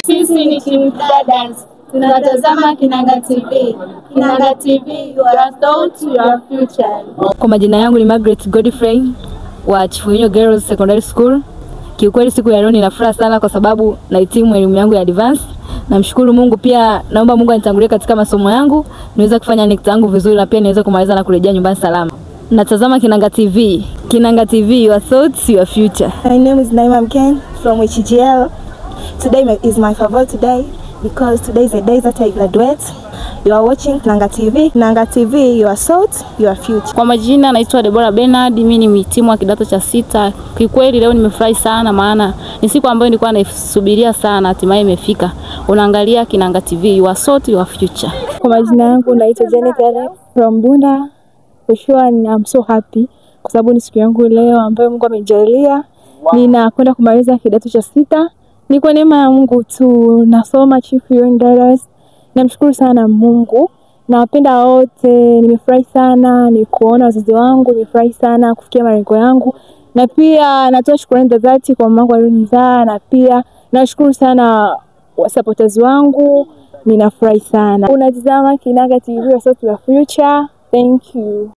Sisi ni Kindadas, tunatazama Kinanga TV. Kinanga TV, your thoughts, your future. Kwa majina yangu ni Margaret Godfrey wa Chifunyo Girls Secondary School. Kiukweli siku ya leo nina furaha sana kwa sababu nahitimu elimu yangu ya advance. Namshukuru Mungu, pia naomba Mungu anitangulie katika masomo yangu, niweze kufanya NECTA yangu vizuri na pia niweze kumaliza na kurejea nyumbani salama. Natazama Kinanga TV. Kinanga TV, your thoughts, your future. My name is Naima Mken from HGL. Today is my favorite day because today is the day that I graduate. You are watching Kinanga TV. Kinanga TV, your thoughts, your future. Kwa majina naitwa Deborah Bernard, mimi ni mhitimu wa kidato cha 6. Kikweli leo nimefurahi sana maana ni siku ambayo nilikuwa naisubiria sana, hatimaye imefika. Unaangalia Kinanga TV, your thoughts, your future. Kwa majina yangu naitwa Janet Alex from Bunda. For sure I'm so happy kwa sababu ni siku yangu leo ambayo Mungu amejalia. Ninakwenda kumaliza kidato cha 6. Ni kwa neema ya Mungu tu nasoma Chifunyo Girls. Namshukuru sana Mungu. Nawapenda wote, nimefurahi sana ni kuona wazazi wangu, nimefurahi sana kufikia malengo yangu. Na pia natoa shukrani za dhati kwa mamangu alionizaa, na pia nashukuru sana supporters wangu. Ninafurahi sana. Unatazama Kinanga TV, your future. Thank you.